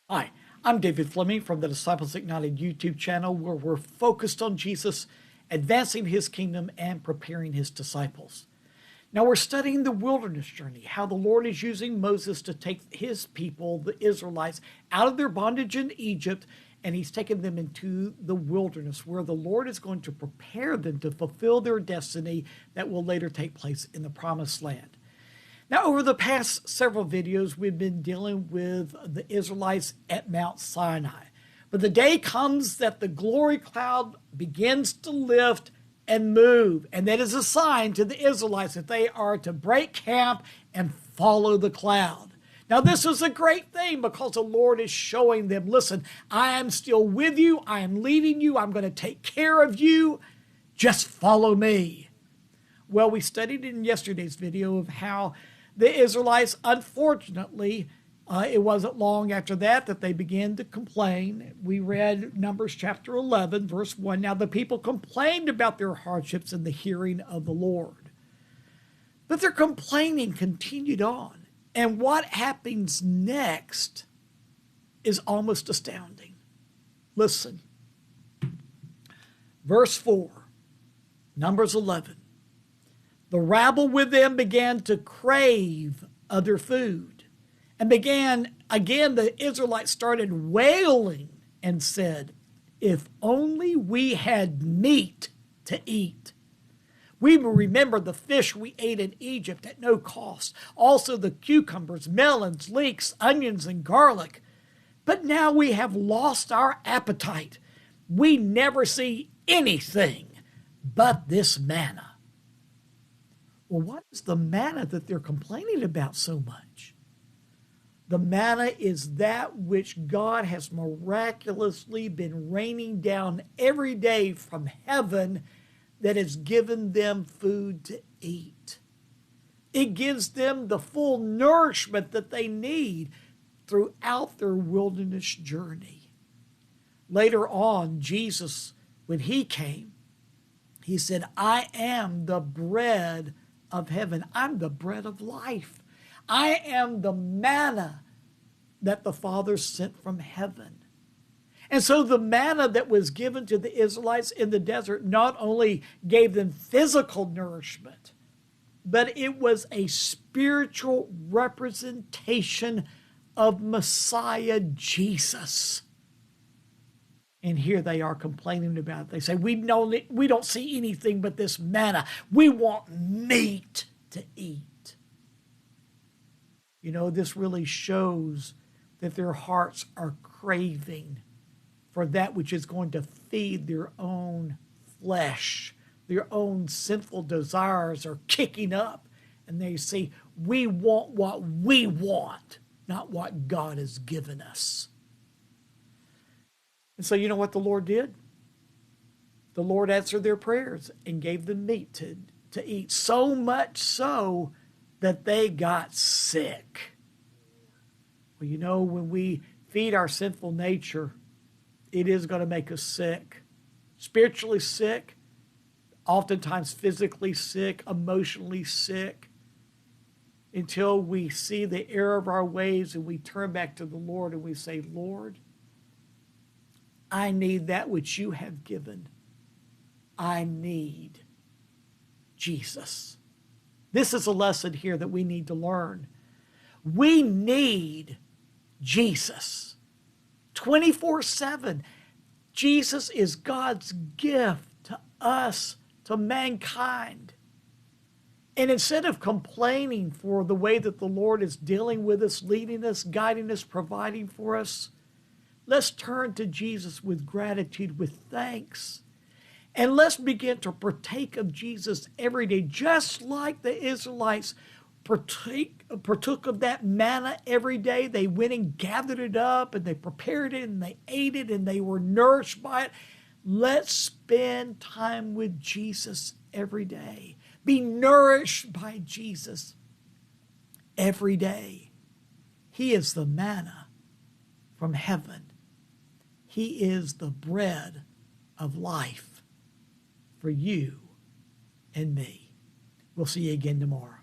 Hi, I'm David Fleming from the Disciples Ignited YouTube channel, where we're focused on Jesus, advancing his kingdom, and preparing his disciples. Now we're studying the wilderness journey, how the Lord is using Moses to take his people, the Israelites, out of their bondage in Egypt, and he's taken them into the wilderness, where the Lord is going to prepare them to fulfill their destiny that will later take place in the promised land. Now, over the past several videos, we've been dealing with the Israelites at Mount Sinai. But the day comes that the glory cloud begins to lift and move. And that is a sign to the Israelites that they are to break camp and follow the cloud. Now, this is a great thing because the Lord is showing them, listen, I am still with you. I am leading you. I'm going to take care of you. Just follow me. Well, we studied in yesterday's video of how the Israelites, unfortunately, it wasn't long after that they began to complain. We read Numbers chapter 11, verse 1. Now the people complained about their hardships in the hearing of the Lord. But their complaining continued on. And what happens next is almost astounding. Listen. Verse 4, Numbers 11. The rabble with them began to crave other food. And again, the Israelites started wailing and said, if only we had meat to eat. We remember the fish we ate in Egypt at no cost. Also the cucumbers, melons, leeks, onions, and garlic. But now we have lost our appetite. We never see anything but this manna. Well, what is the manna that they're complaining about so much? The manna is that which God has miraculously been raining down every day from heaven that has given them food to eat. It gives them the full nourishment that they need throughout their wilderness journey. Later on, Jesus, when he came, he said, I am the bread of heaven. I'm the bread of life. I am the manna that the Father sent from heaven. And so the manna that was given to the Israelites in the desert not only gave them physical nourishment, but it was a spiritual representation of Messiah Jesus. And here they are complaining about it. They say, we don't see anything but this manna. We want meat to eat. You know, this really shows that their hearts are craving for that which is going to feed their own flesh. Their own sinful desires are kicking up. And they say, we want what we want, not what God has given us. And so you know what the Lord did? The Lord answered their prayers and gave them meat to eat, so much so that they got sick. Well, you know, when we feed our sinful nature, it is going to make us sick. Spiritually sick, oftentimes physically sick, emotionally sick, until we see the error of our ways and we turn back to the Lord and we say, Lord, I need that which you have given. I need Jesus. This is a lesson here that we need to learn. We need Jesus 24/7. Jesus is God's gift to us, to mankind. And instead of complaining for the way that the Lord is dealing with us, leading us, guiding us, providing for us, let's turn to Jesus with gratitude, with thanks. And let's begin to partake of Jesus every day, just like the Israelites partook of that manna every day. They went and gathered it up and they prepared it and they ate it and they were nourished by it. Let's spend time with Jesus every day. Be nourished by Jesus every day. He is the manna from heaven. He is the bread of life for you and me. We'll see you again tomorrow.